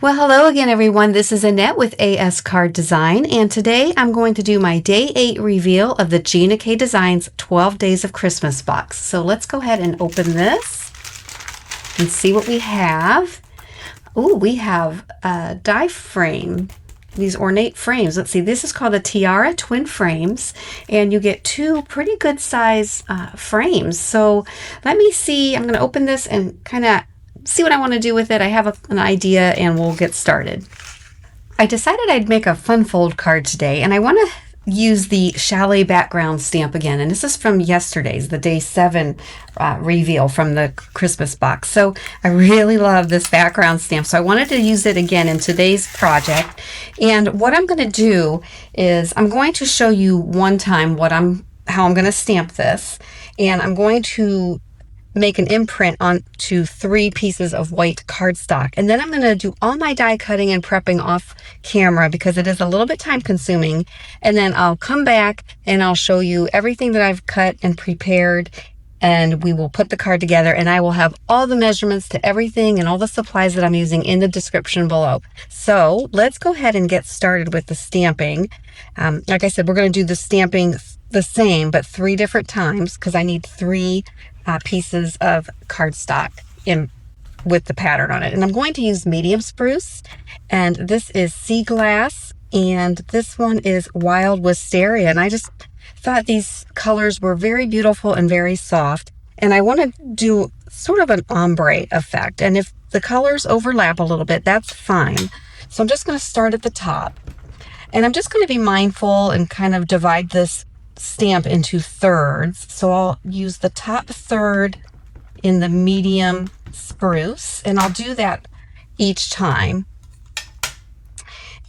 Well, hello again, everyone. This is Annette with ASCardDesign, and today I'm going to do my Day 8 reveal of the Gina K Designs 12 Days of Christmas box. So let's go ahead and open this and see what we have. Oh, we have a die frame, these ornate frames. Let's see, this is called the Tiara Twin Frames, and you get two pretty good size frames. So let me see, I'm going to open this and kind of see what I want to do with it. I have an idea and we'll get started. I decided I'd make a fun fold card today, and I want to use the Chalet Background Stamp again, and this is from yesterday's, the Day 7 reveal from the Christmas box. So I really love this background stamp, so I wanted to use it again in today's project. And what I'm going to do is I'm going to show you one time how I'm going to stamp this, and I'm going to make an imprint onto 3 pieces of white cardstock, and then I'm going to do all my die cutting and prepping off camera because it is a little bit time consuming, and then I'll come back and I'll show you everything that I've cut and prepared, and we will put the card together, and I will have all the measurements to everything and all the supplies that I'm using in the description below. So let's go ahead and get started with the stamping. Like I said, we're going to do the stamping the same but 3 different times because I need 3 pieces of cardstock with the pattern on it, and I'm going to use medium spruce, and this is sea glass, and this one is wild wisteria, and I just thought these colors were very beautiful and very soft, and I want to do sort of an ombre effect, and if the colors overlap a little bit, that's fine. So I'm just going to start at the top, and I'm just going to be mindful and kind of divide this stamp into thirds. So I'll use the top third in the medium spruce, and I'll do that each time.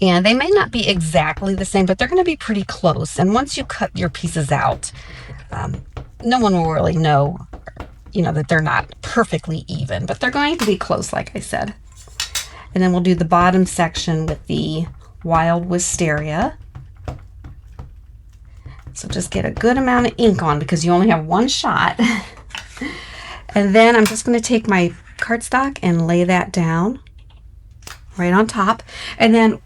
And they may not be exactly the same, but they're going to be pretty close. And once you cut your pieces out, no one will really know, that they're not perfectly even, but they're going to be close, like I said. And then we'll do the bottom section with the wild wisteria. So just get a good amount of ink on because you only have one shot. And then I'm just going to take my cardstock and lay that down right on top. And then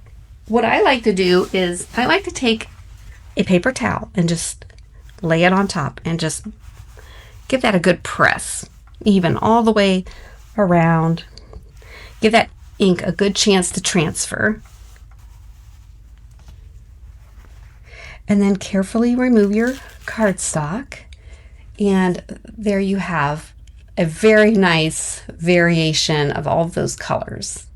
what I like to do is I like to take a paper towel and just lay it on top and just give that a good press, even all the way around. Give that ink a good chance to transfer. And then carefully remove your cardstock, and there you have a very nice variation of all of those colors.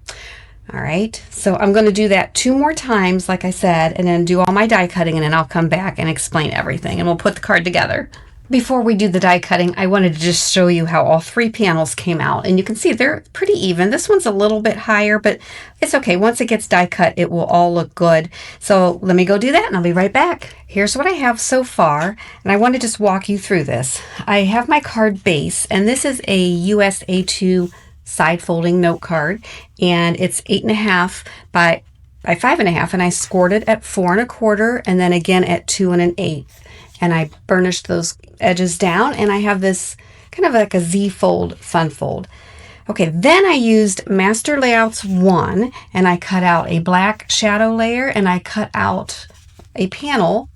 All right, so I'm going to do that 2 more times, like I said, and then do all my die cutting, and then I'll come back and explain everything, and we'll put the card together. Before we do the die cutting, I wanted to just show you how all 3 panels came out, and you can see they're pretty even. This one's a little bit higher, but it's okay. Once it gets die cut, it will all look good. So let me go do that, and I'll be right back. Here's what I have so far, and I want to just walk you through this. I have my card base, and this is a US A2 side folding note card, and it's 8.5 by 5.5, and I scored it at 4 1/4, and then again at 2 1/8. And I burnished those edges down, and I have this kind of like a Z fold, fun fold. Okay, then I used Master Layouts 1, and I cut out a black shadow layer, and I cut out a panel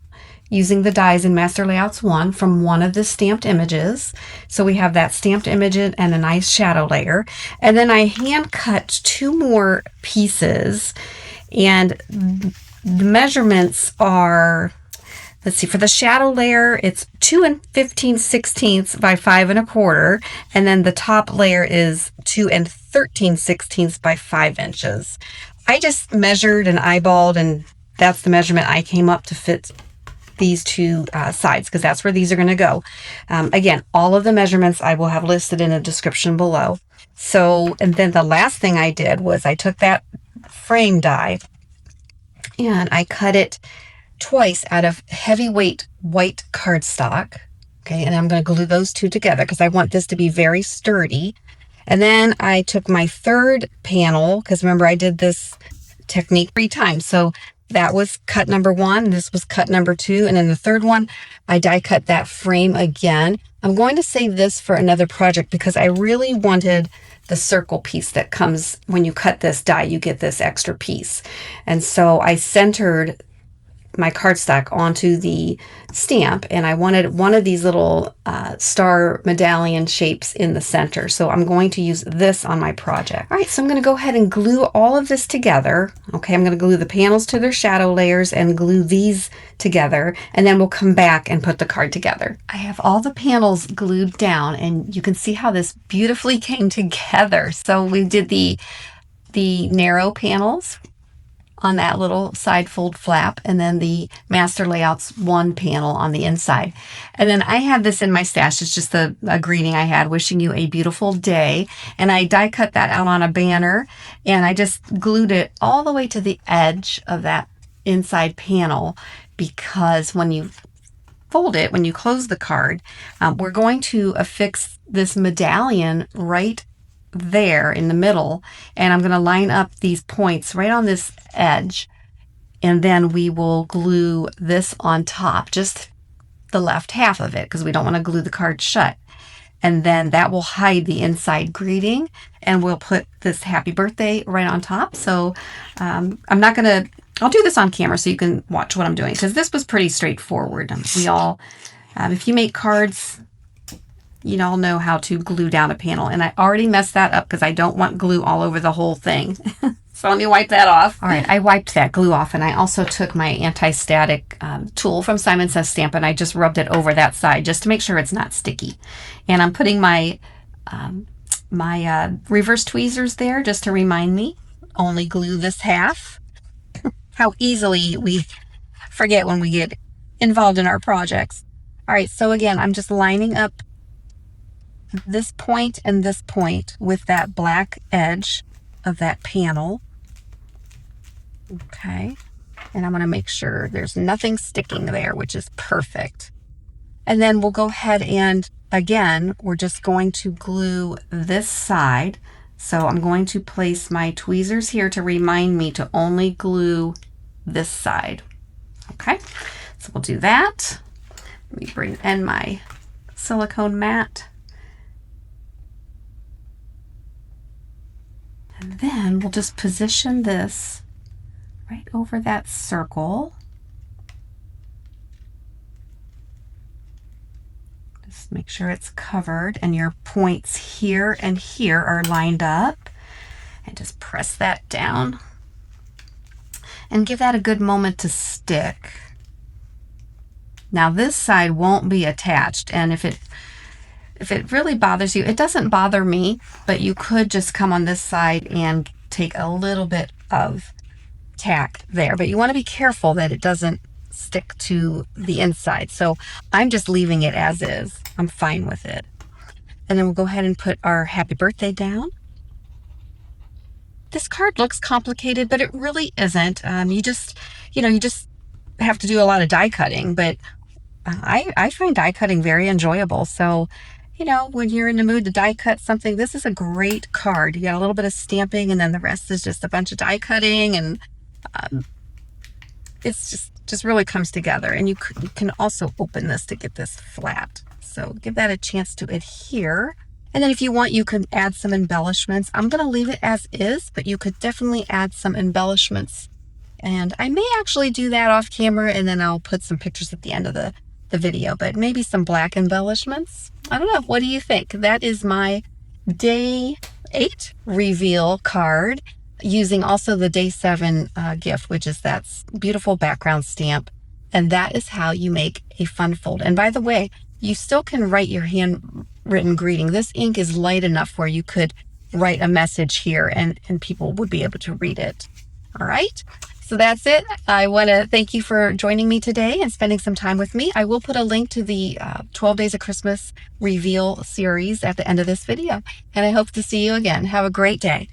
using the dies in Master Layouts 1 from one of the stamped images. So we have that stamped image and a nice shadow layer. And then I hand cut 2 more pieces, and the measurements are, let's see, for the shadow layer, it's 2 15/16 by 5 1/4, and then the top layer is 2 13/16 by 5 inches. I just measured and eyeballed, and that's the measurement I came up to fit these 2 sides, because that's where these are going to go. Again, all of the measurements I will have listed in the description below. So, and then the last thing I did was I took that frame die and I cut it twice out of heavyweight white cardstock. Okay, and I'm going to glue those 2 together because I want this to be very sturdy. And then I took my 3rd panel, because remember I did this technique 3 times. So that was cut number 1, this was cut number 2, and then the 3rd one I die cut that frame again. I'm going to save this for another project because I really wanted the circle piece that comes when you cut this die. You get this extra piece. And so I centered my cardstock onto the stamp, and I wanted one of these little star medallion shapes in the center. So I'm going to use this on my project. All right, so I'm going to go ahead and glue all of this together. Okay, I'm going to glue the panels to their shadow layers and glue these together, and then we'll come back and put the card together. I have all the panels glued down, and you can see how this beautifully came together. So we did the narrow panels on that little side fold flap, and then the master layout's one panel on the inside. And then I had this in my stash. It's just a greeting I had, wishing you a beautiful day. And I die cut that out on a banner, and I just glued it all the way to the edge of that inside panel, because when you fold it, when you close the card, we're going to affix this medallion right there in the middle, and I'm going to line up these points right on this edge, and then we will glue this on top, just the left half of it, because we don't want to glue the card shut. And then that will hide the inside greeting, and we'll put this happy birthday right on top. So I'll do this on camera so you can watch what I'm doing, because this was pretty straightforward. We all, if you make cards, you all know how to glue down a panel, and I already messed that up because I don't want glue all over the whole thing. So let me wipe that off. All right, I wiped that glue off, and I also took my anti-static tool from Simon Says Stamp, and I just rubbed it over that side just to make sure it's not sticky. And I'm putting my reverse tweezers there just to remind me, only glue this half. How easily we forget when we get involved in our projects. All right, so again, I'm just lining up this point and this point with that black edge of that panel. Okay, and I'm going to make sure there's nothing sticking there, which is perfect. And then we'll go ahead and, again, we're just going to glue this side. So I'm going to place my tweezers here to remind me to only glue this side. Okay, so we'll do that. Let me bring in my silicone mat. And then we'll just position this right over that circle. Just make sure it's covered and your points here and here are lined up. And just press that down. And give that a good moment to stick. Now this side won't be attached, and if it really bothers you, it doesn't bother me, but you could just come on this side and take a little bit of tack there. But you want to be careful that it doesn't stick to the inside. So I'm just leaving it as is. I'm fine with it. And then we'll go ahead and put our happy birthday down. This card looks complicated, but it really isn't. You just have to do a lot of die cutting, but I find die cutting very enjoyable. So, when you're in the mood to die cut something, this is a great card. You got a little bit of stamping, and then the rest is just a bunch of die cutting, and it's just really comes together. And you can also open this to get this flat. So give that a chance to adhere. And then if you want, you can add some embellishments. I'm going to leave it as is, but you could definitely add some embellishments. And I may actually do that off camera, and then I'll put some pictures at the end of the video, but maybe some black embellishments. I don't know. What do you think? That is my day 8 reveal card, using also the day 7 gift, which is that beautiful background stamp. And that is how you make a fun fold. And by the way, you still can write your handwritten greeting. This ink is light enough where you could write a message here and people would be able to read it. All right. So that's it. I want to thank you for joining me today and spending some time with me. I will put a link to the 12 Days of Christmas reveal series at the end of this video. And I hope to see you again. Have a great day.